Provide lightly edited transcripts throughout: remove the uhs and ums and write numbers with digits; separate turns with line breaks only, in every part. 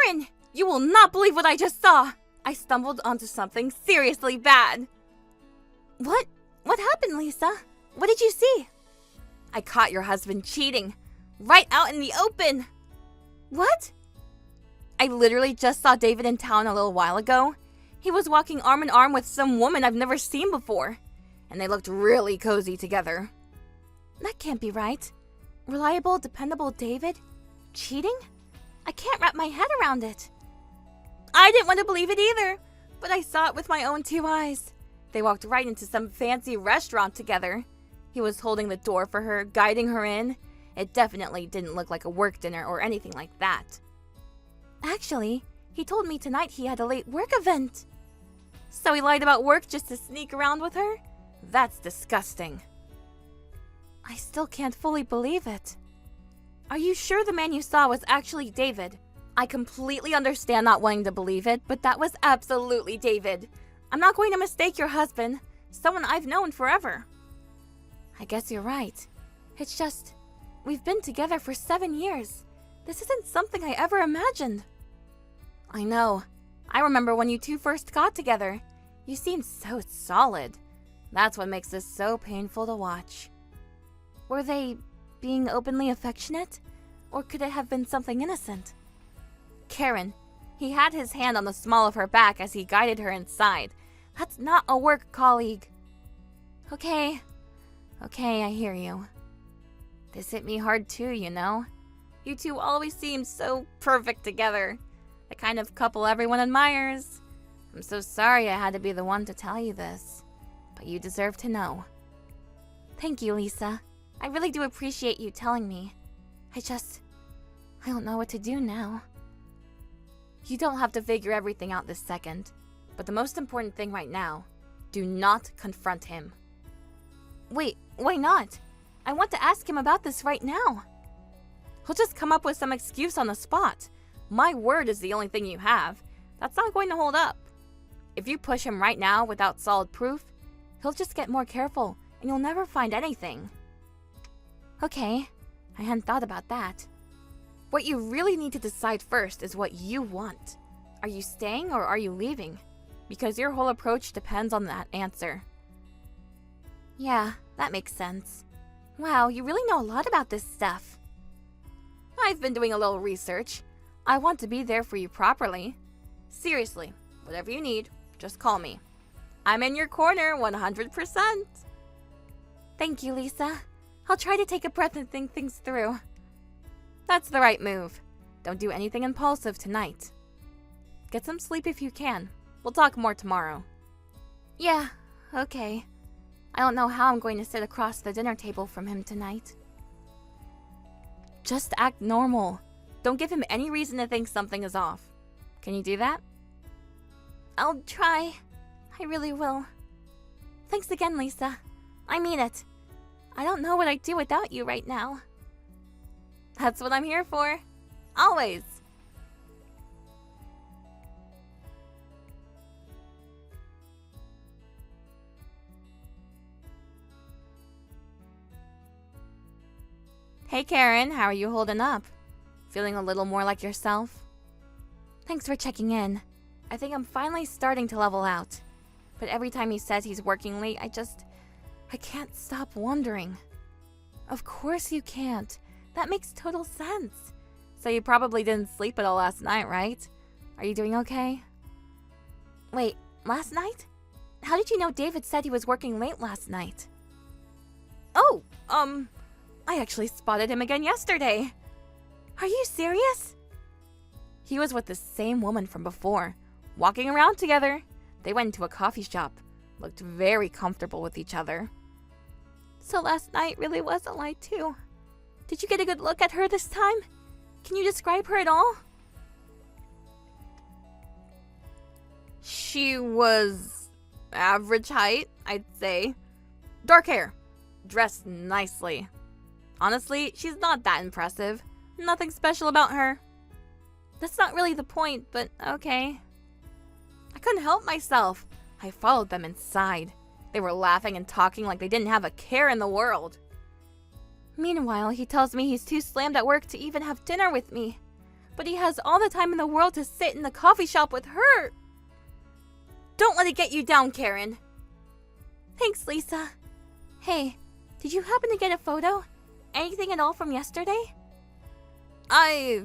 Karen! You will not believe what I just saw! I stumbled onto something seriously bad. What? What happened, Lisa? What did you see? I caught your husband cheating. Right out in the open. What? I literally just saw David in town a little while ago. He was walking arm in arm with some woman I've never seen before. And they looked really cozy together. That can't be right. Reliable, dependable David? Cheating? I can't wrap my head around it. I didn't want to believe it either, but I saw it with my own 2 eyes. They walked right into some fancy restaurant together. He was holding the door for her, guiding her in. It definitely didn't look like a work dinner or anything like that. Actually, he told me tonight he had a late work event. So he lied about work just to sneak around with her? That's disgusting. I still can't fully believe it. Are you sure the man you saw was actually David? I completely understand not wanting to believe it, but that was absolutely David. I'm not going to mistake your husband, someone I've known forever. I guess you're right. It's just, we've been together for 7 years. This isn't something I ever imagined. I know. I remember when you two first got together. You seemed so solid. That's what makes this so painful to watch. Were they being openly affectionate? Or could it have been something innocent? Karen, he had his hand on the small of her back as he guided her inside. That's not a work colleague. Okay, I hear you. This hit me hard too, you know. You two always seem so perfect together. The kind of couple everyone admires. I'm so sorry I had to be the one to tell you this. But you deserve to know. Thank you, Lisa. I really do appreciate you telling me. I don't know what to do now. You don't have to figure everything out this second. But the most important thing right now, do not confront him. Wait, why not? I want to ask him about this right now. He'll just come up with some excuse on the spot. My word is the only thing you have. That's not going to hold up. If you push him right now without solid proof, he'll just get more careful and you'll never find anything. Okay, I hadn't thought about that. What you really need to decide first is what you want. Are you staying or are you leaving? Because your whole approach depends on that answer. Yeah, that makes sense. Wow, you really know a lot about this stuff. I've been doing a little research. I want to be there for you properly. Seriously, whatever you need, just call me. I'm in your corner 100%. Thank you, Lisa. I'll try to take a breath and think things through. That's the right move. Don't do anything impulsive tonight. Get some sleep if you can. We'll talk more tomorrow. Yeah, okay. I don't know how I'm going to sit across the dinner table from him tonight. Just act normal. Don't give him any reason to think something is off. Can you do that? I'll try. I really will. Thanks again, Lisa. I mean it. I don't know what I'd do without you right now. That's what I'm here for. Always. Hey Karen, how are you holding up? Feeling a little more like yourself? Thanks for checking in. I think I'm finally starting to level out. But every time he says he's working late, I can't stop wondering. Of course you can't. That makes total sense. So you probably didn't sleep at all last night, right? Are you doing okay? Wait, last night? How did you know David said he was working late last night? Oh, I actually spotted him again yesterday. Are you serious? He was with the same woman from before, walking around together. They went into a coffee shop, looked very comfortable with each other. So last night really was a lie too. Did you get a good look at her this time? Can you describe her at all? She was average height, I'd say. Dark hair, dressed nicely. Honestly, she's not that impressive. Nothing special about her. That's not really the point, but okay. I couldn't help myself. I followed them inside. They were laughing and talking like they didn't have a care in the world. Meanwhile, he tells me he's too slammed at work to even have dinner with me. but he has all the time in the world to sit in the coffee shop with her. Don't let it get you down, Karen. Thanks, Lisa. Hey, did you happen to get a photo? Anything at all from yesterday? I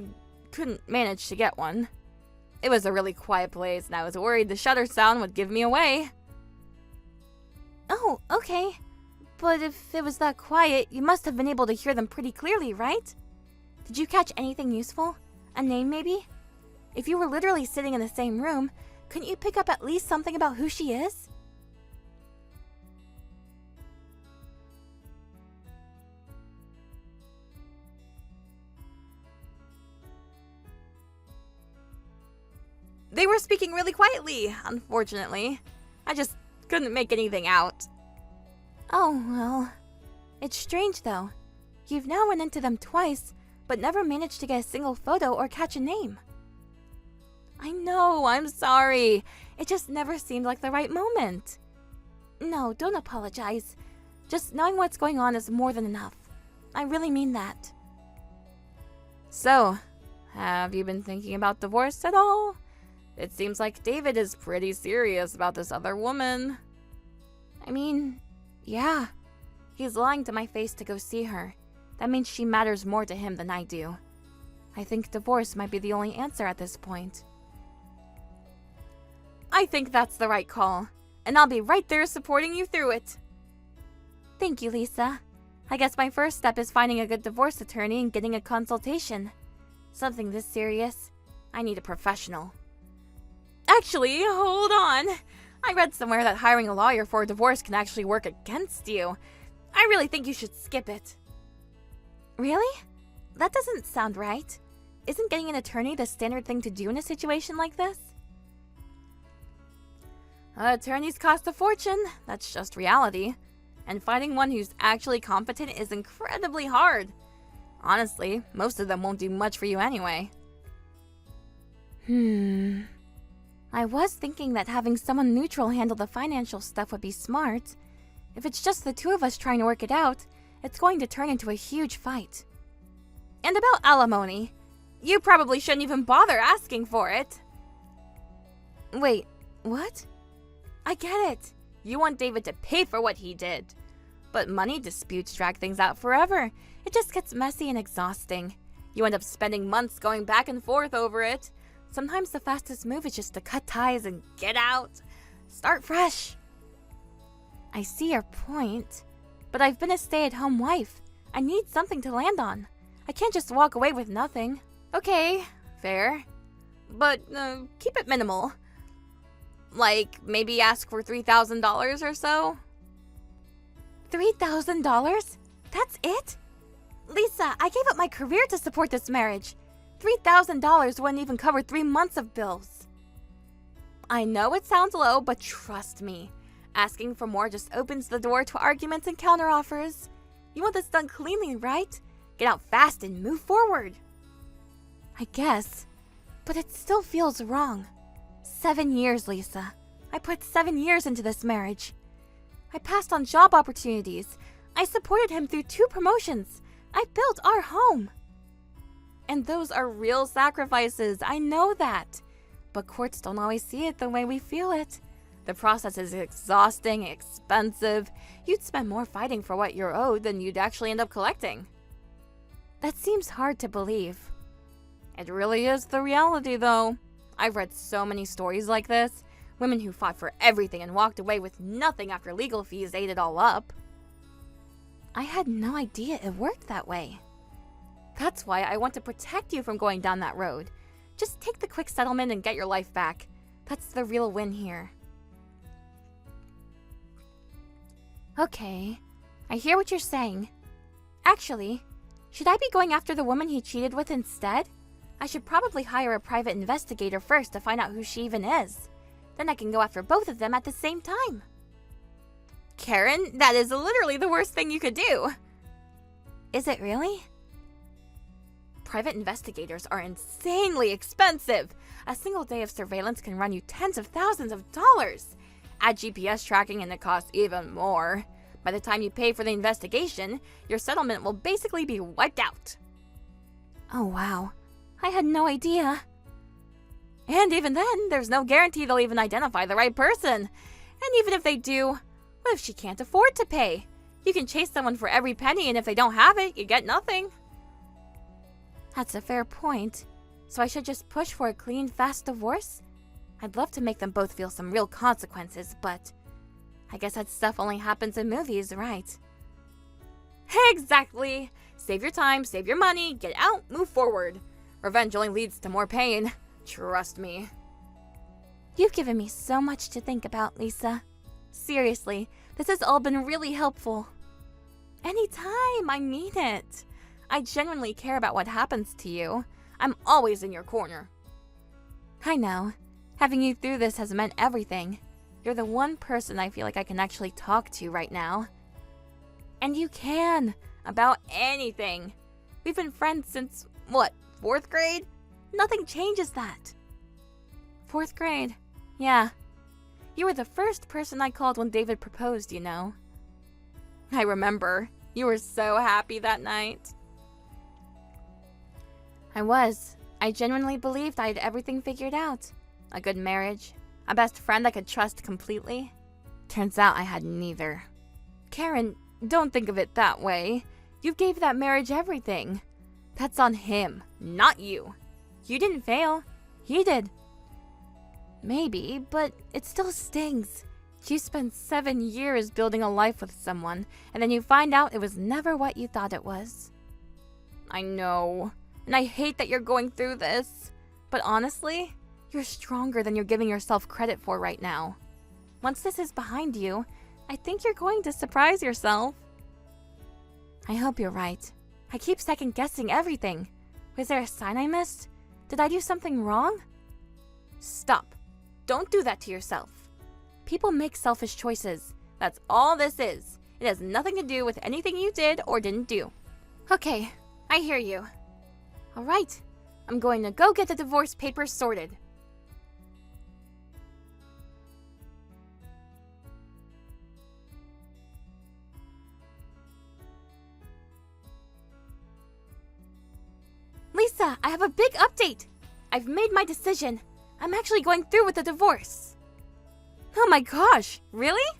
couldn't manage to get one. It was a really quiet place, and I was worried the shutter sound would give me away. Oh, okay. But if it was that quiet, you must have been able to hear them pretty clearly, right? Did you catch anything useful? A name, maybe? If you were literally sitting in the same room, couldn't you pick up at least something about who she is? They were speaking really quietly, unfortunately. I just couldn't make anything out. Oh, well. It's strange, though. You've now run into them twice, but never managed to get a single photo or catch a name. I know, I'm sorry. It just never seemed like the right moment. No, don't apologize. Just knowing what's going on is more than enough. I really mean that. So, have you been thinking about divorce at all? It seems like David is pretty serious about this other woman. I mean, yeah. He's lying to my face to go see her. That means she matters more to him than I do. I think divorce might be the only answer at this point. I think that's the right call, and I'll be right there supporting you through it. Thank you, Lisa. I guess my first step is finding a good divorce attorney and getting a consultation. Something this serious, I need a professional. Actually, hold on. I read somewhere that hiring a lawyer for a divorce can actually work against you. I really think you should skip it. Really? That doesn't sound right. Isn't getting an attorney the standard thing to do in a situation like this? Attorneys cost a fortune. That's just reality. And finding one who's actually competent is incredibly hard. Honestly, most of them won't do much for you anyway. I was thinking that having someone neutral handle the financial stuff would be smart. If it's just the two of us trying to work it out, it's going to turn into a huge fight. And about alimony, you probably shouldn't even bother asking for it. Wait, what? I get it. You want David to pay for what he did. But money disputes drag things out forever. It just gets messy and exhausting. You end up spending months going back and forth over it. Sometimes the fastest move is just to cut ties and get out. Start fresh. I see your point, but I've been a stay-at-home wife. I need something to land on. I can't just walk away with nothing. Okay, fair. But keep it minimal. Like, maybe ask for $3,000 or so? $3,000? That's it? Lisa, I gave up my career to support this marriage. $3,000 wouldn't even cover 3 months of bills. I know it sounds low, but trust me. Asking for more just opens the door to arguments and counteroffers. You want this done cleanly, right? Get out fast and move forward. I guess, but it still feels wrong. 7 years, Lisa. I put 7 years into this marriage. I passed on job opportunities. I supported him through 2 promotions. I built our home. And those are real sacrifices, I know that. But courts don't always see it the way we feel it. The process is exhausting, expensive. You'd spend more fighting for what you're owed than you'd actually end up collecting. That seems hard to believe. It really is the reality, though. I've read so many stories like this. Women who fought for everything and walked away with nothing after legal fees ate it all up. I had no idea it worked that way. That's why I want to protect you from going down that road. Just take the quick settlement and get your life back. That's the real win here. Okay, I hear what you're saying. Actually, should I be going after the woman he cheated with instead? I should probably hire a private investigator first to find out who she even is. Then I can go after both of them at the same time. Karen, that is literally the worst thing you could do. Is it really? Private investigators are insanely expensive. A single day of surveillance can run you tens of thousands of dollars. Add GPS tracking and it costs even more. By the time you pay for the investigation, your settlement will basically be wiped out. Oh wow. I had no idea. And even then, there's no guarantee they'll even identify the right person. And even if they do, what if she can't afford to pay? You can chase someone for every penny, and if they don't have it, you get nothing. That's a fair point. So I should just push for a clean, fast divorce? I'd love to make them both feel some real consequences, but I guess that stuff only happens in movies, right? Exactly! Save your time, save your money, get out, move forward. Revenge only leads to more pain. Trust me. You've given me so much to think about, Lisa. Seriously, this has all been really helpful. Anytime, I mean it. I genuinely care about what happens to you. I'm always in your corner. I know. Having you through this has meant everything. You're the one person I feel like I can actually talk to right now. And you can, about anything. We've been friends since, what, 4th grade? Nothing changes that. 4th grade, yeah. You were the first person I called when David proposed, you know. I remember. You were so happy that night. I was. I genuinely believed I had everything figured out. A good marriage, a best friend I could trust completely. Turns out I had neither. Karen, don't think of it that way. You gave that marriage everything. That's on him, not you. You didn't fail. He did. Maybe, but it still stings. You spent 7 years building a life with someone, and then you find out it was never what you thought it was. I know, and I hate that you're going through this. But honestly, you're stronger than you're giving yourself credit for right now. Once this is behind you, I think you're going to surprise yourself. I hope you're right. I keep second-guessing everything. Was there a sign I missed? Did I do something wrong? Stop. Don't do that to yourself. People make selfish choices. That's all this is. It has nothing to do with anything you did or didn't do. Okay, I hear you. All right, I'm going to go get the divorce papers sorted. Lisa, I have a big update. I've made my decision. I'm actually going through with the divorce. Oh my gosh, really?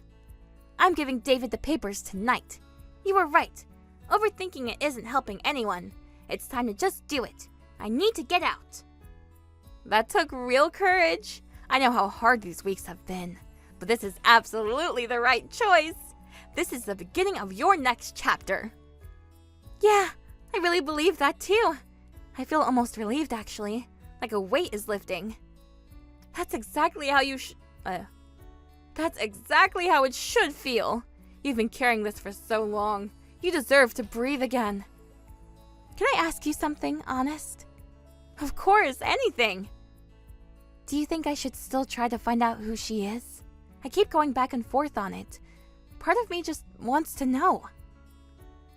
I'm giving David the papers tonight. You were right. Overthinking it isn't helping anyone. It's time to just do it. I need to get out. That took real courage. I know how hard these weeks have been, but this is absolutely the right choice. This is the beginning of your next chapter. Yeah, I really believe that too. I feel almost relieved, actually. Like a weight is lifting. That's exactly how That's exactly how it should feel. You've been carrying this for so long. You deserve to breathe again. Can I ask you something, honest? Of course, anything. Do you think I should still try to find out who she is? I keep going back and forth on it. Part of me just wants to know.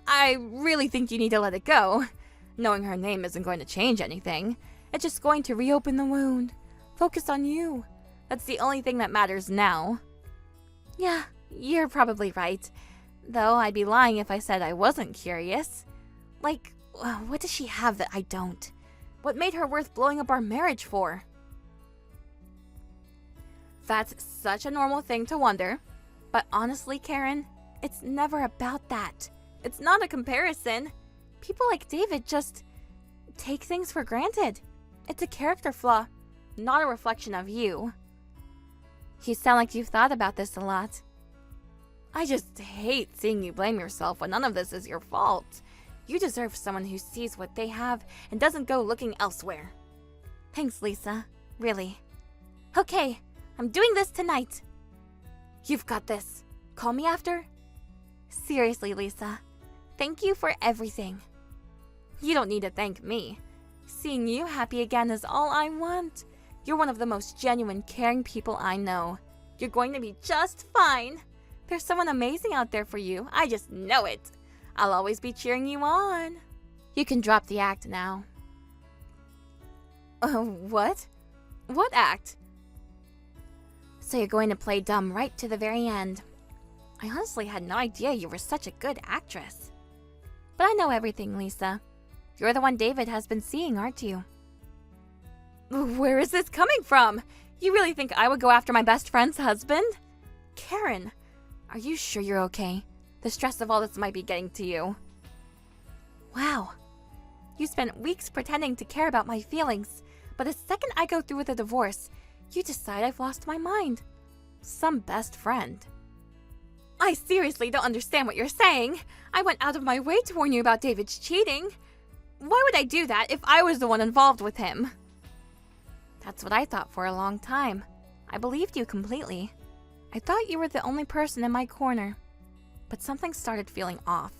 I really think you need to let it go. Knowing her name isn't going to change anything. It's just going to reopen the wound. Focus on you. That's the only thing that matters now. Yeah, you're probably right. Though I'd be lying if I said I wasn't curious. Like, what does she have that I don't? What made her worth blowing up our marriage for? That's such a normal thing to wonder. But honestly, Karen, it's never about that. It's not a comparison. People like David just take things for granted. It's a character flaw, not a reflection of you. You sound like you've thought about this a lot. I just hate seeing you blame yourself when none of this is your fault. You deserve someone who sees what they have and doesn't go looking elsewhere. Thanks, Lisa. Really. Okay, I'm doing this tonight. You've got this. Call me after. Seriously, Lisa. Thank you for everything. You don't need to thank me. Seeing you happy again is all I want. You're one of the most genuine, caring people I know. You're going to be just fine. There's someone amazing out there for you. I just know it. I'll always be cheering you on. You can drop the act now. What? What act? So you're going to play dumb right to the very end. I honestly had no idea you were such a good actress. But I know everything, Lisa. You're the one David has been seeing, aren't you? Where is this coming from? You really think I would go after my best friend's husband? Karen, are you sure you're okay? The stress of all this might be getting to you. Wow. You spent weeks pretending to care about my feelings, but the second I go through with a divorce, you decide I've lost my mind. Some best friend. I seriously don't understand what you're saying. I went out of my way to warn you about David's cheating. Why would I do that if I was the one involved with him? That's what I thought for a long time. I believed you completely. I thought you were the only person in my corner. But something started feeling off.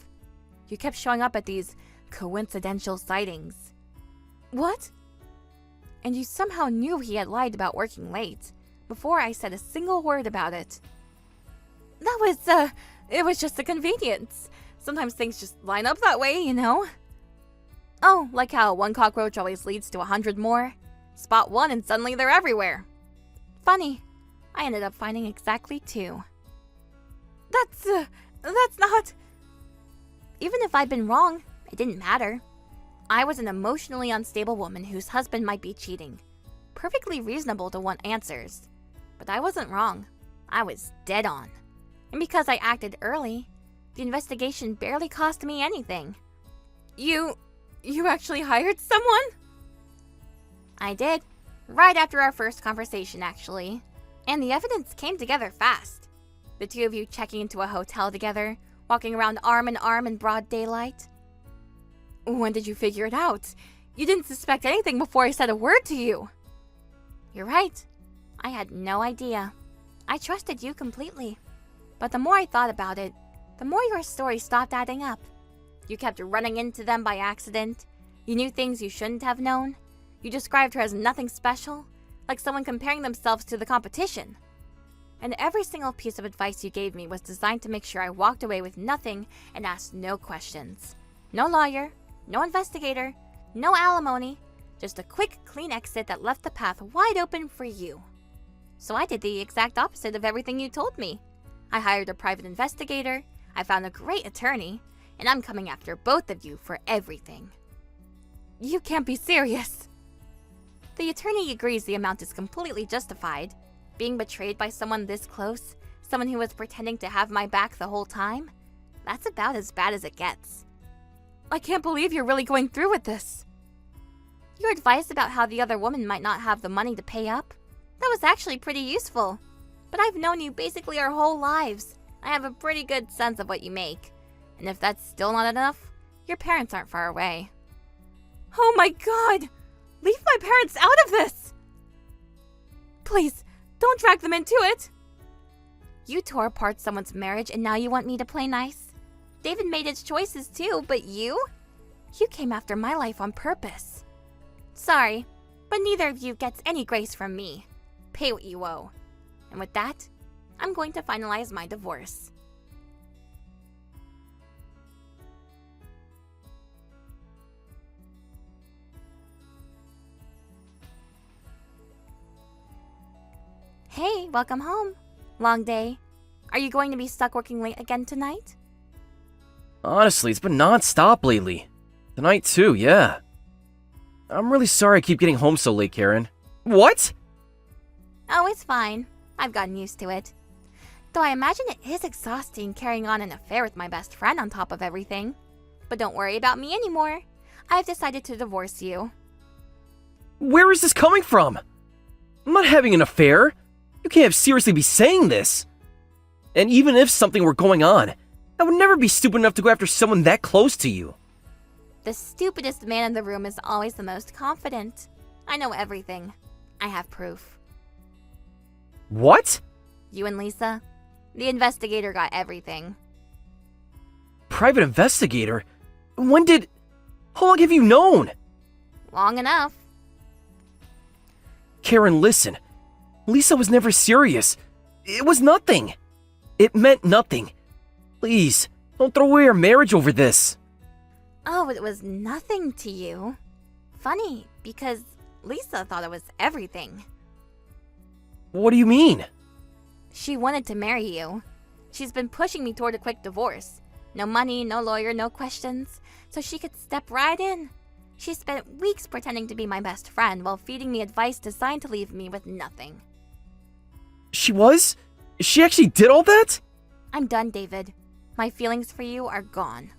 You kept showing up at these coincidental sightings. What? And you somehow knew he had lied about working late, before I said a single word about it. It was just a convenience. Sometimes things just line up that way, you know? Oh, like how one cockroach always leads to 100 more? Spot one and suddenly they're everywhere. Funny. I ended up finding exactly 2. That's not... Even if I'd been wrong, it didn't matter. I was an emotionally unstable woman whose husband might be cheating. Perfectly reasonable to want answers. But I wasn't wrong. I was dead on. And because I acted early, the investigation barely cost me anything. You actually hired someone? I did. Right after our first conversation, actually. And the evidence came together fast. The 2 of you checking into a hotel together, walking around arm in arm in broad daylight. When did you figure it out? You didn't suspect anything before I said a word to you. You're right. I had no idea. I trusted you completely. But the more I thought about it, the more your story stopped adding up. You kept running into them by accident. You knew things you shouldn't have known. You described her as nothing special, like someone comparing themselves to the competition. And every single piece of advice you gave me was designed to make sure I walked away with nothing and asked no questions. No lawyer, no investigator, no alimony, just a quick, clean exit that left the path wide open for you. So I did the exact opposite of everything you told me. I hired a private investigator, I found a great attorney, and I'm coming after both of you for everything. You can't be serious. The attorney agrees the amount is completely justified. Being betrayed by someone this close, someone who was pretending to have my back the whole time, that's about as bad as it gets. I can't believe you're really going through with this. Your advice about how the other woman might not have the money to pay up, that was actually pretty useful. But I've known you basically our whole lives. I have a pretty good sense of what you make. And if that's still not enough, your parents aren't far away. Oh my god! Leave my parents out of this! Please, don't drag them into it! You tore apart someone's marriage and now you want me to play nice? David made his choices too, but you? You came after my life on purpose. Sorry, but neither of you gets any grace from me. Pay what you owe. And with that, I'm going to finalize my divorce. Hey, welcome home. Long day. Are you going to be stuck working late again tonight?
Honestly, it's been non-stop lately. Tonight too, yeah. I'm really sorry I keep getting home so late, Karen. What?
Oh, it's fine. I've gotten used to it. Though I imagine it is exhausting carrying on an affair with my best friend on top of everything. But don't worry about me anymore. I've decided to divorce you.
Where is this coming from? I'm not having an affair. You can't seriously be saying this. And even if something were going on, I would never be stupid enough to go after someone that close to you.
The stupidest man in the room is always the most confident. I know everything. I have proof.
What?
You and Lisa? The investigator got everything.
Private investigator? When did... How long have you known?
Long enough.
Karen, listen. Lisa was never serious. It was nothing. It meant nothing. Please, don't throw away our marriage over this.
Oh, it was nothing to you. Funny, because Lisa thought it was everything.
What do you mean?
She wanted to marry you. She's been pushing me toward a quick divorce. No money, no lawyer, no questions. So she could step right in. She spent weeks pretending to be my best friend while feeding me advice designed to leave me with nothing.
She was? She actually did all that?
I'm done, David. My feelings for you are gone.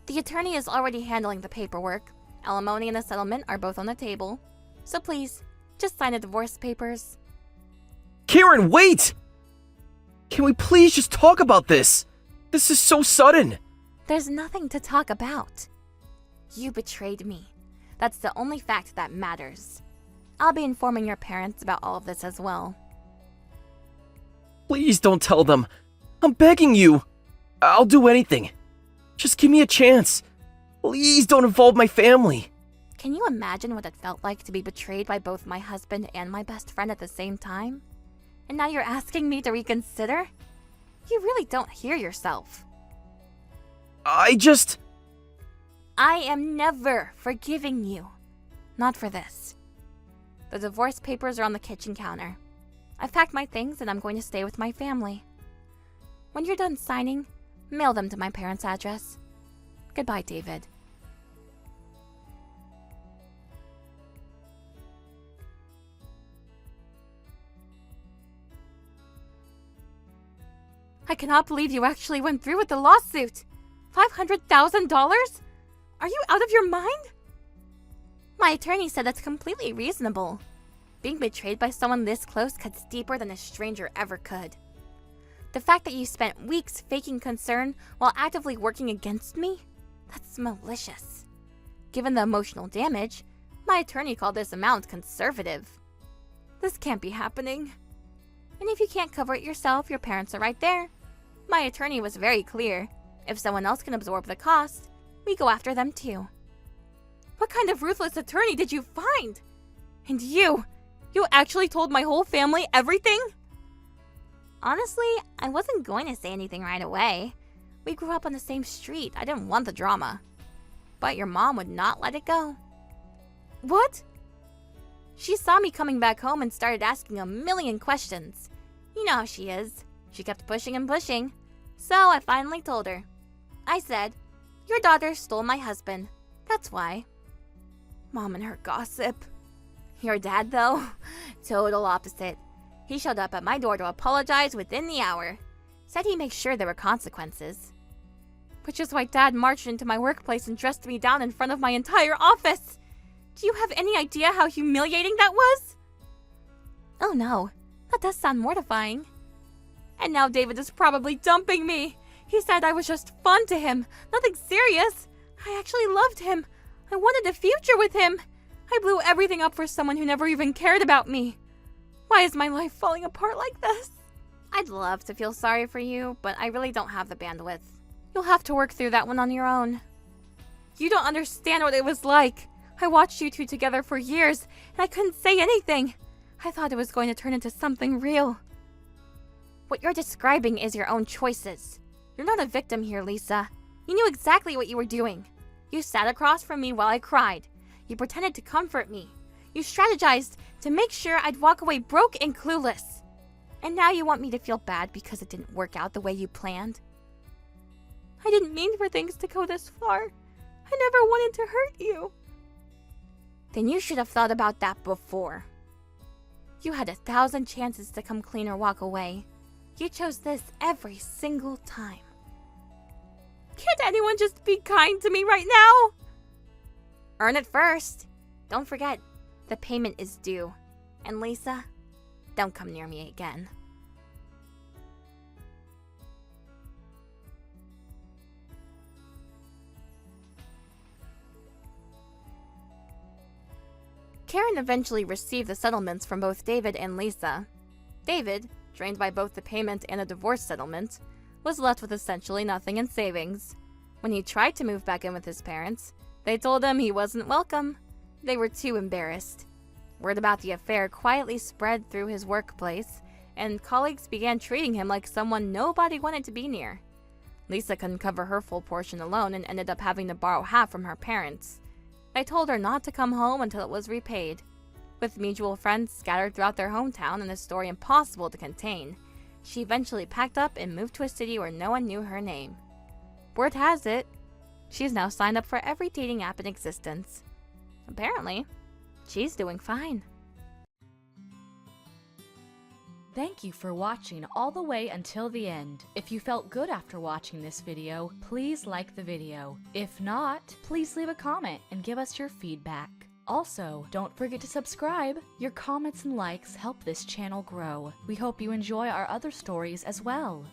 The attorney is already handling the paperwork. Alimony and the settlement are both on the table. So please, just sign the divorce papers.
Karen, wait! Can we please just talk about this? This is so sudden.
There's nothing to talk about. You betrayed me. That's the only fact that matters. I'll be informing your parents about all of this as well.
Please don't tell them. I'm begging you. I'll do anything. Just give me a chance. Please don't involve my family.
Can you imagine what it felt like to be betrayed by both my husband and my best friend at the same time? And now you're asking me to reconsider? You really don't hear yourself.
I
am never forgiving you. Not for this. The divorce papers are on the kitchen counter. I've packed my things and I'm going to stay with my family. When you're done signing, mail them to my parents' address. Goodbye, David. I cannot believe you actually went through with the lawsuit. $500,000? Are you out of your mind? My attorney said that's completely reasonable. Being betrayed by someone this close cuts deeper than a stranger ever could. The fact that you spent weeks faking concern while actively working against me? That's malicious. Given the emotional damage, my attorney called this amount conservative. This can't be happening. And if you can't cover it yourself, your parents are right there. My attorney was very clear. If someone else can absorb the cost, we go after them too. What kind of ruthless attorney did you find? And you actually told my whole family everything? Honestly, I wasn't going to say anything right away. We grew up on the same street. I didn't want the drama. But your mom would not let it go. What? She saw me coming back home and started asking a million questions. You know how she is. She kept pushing and pushing. So I finally told her. I said, your daughter stole my husband. That's why. Mom and her gossip. Your dad, though? Total opposite. He showed up at my door to apologize within the hour. Said he'd make sure there were consequences. Which is why Dad marched into my workplace and dressed me down in front of my entire office. Do you have any idea how humiliating that was? Oh no, that does sound mortifying. And now David is probably dumping me. He said I was just fun to him, nothing serious. I actually loved him. I wanted a future with him. I blew everything up for someone who never even cared about me. Why is my life falling apart like this? I'd love to feel sorry for you, but I really don't have the bandwidth. You'll have to work through that one on your own. You don't understand what it was like. I watched you two together for years, and I couldn't say anything. I thought it was going to turn into something real. What you're describing is your own choices. You're not a victim here, Lisa. You knew exactly what you were doing. You sat across from me while I cried. You pretended to comfort me. You strategized to make sure I'd walk away broke and clueless. And now you want me to feel bad because it didn't work out the way you planned? I didn't mean for things to go this far. I never wanted to hurt you. Then you should have thought about that before. You had 1,000 chances to come clean or walk away. You chose this every single time. Can't anyone just be kind to me right now? Earn it first. Don't forget, the payment is due. And Lisa, don't come near me again. Karen eventually received the settlements from both David and Lisa. David, drained by both the payment and a divorce settlement, was left with essentially nothing in savings. When he tried to move back in with his parents, they told him he wasn't welcome. They were too embarrassed. Word about the affair quietly spread through his workplace, and colleagues began treating him like someone nobody wanted to be near. Lisa couldn't cover her full portion alone and ended up having to borrow half from her parents. They told her not to come home until it was repaid. With mutual friends scattered throughout their hometown and a story impossible to contain, she eventually packed up and moved to a city where no one knew her name. Word has it, she's now signed up for every dating app in existence. Apparently, she's doing fine.
Thank you for watching all the way until the end. If you felt good after watching this video, please like the video. If not, please leave a comment and give us your feedback. Also, don't forget to subscribe. Your comments and likes help this channel grow. We hope you enjoy our other stories as well.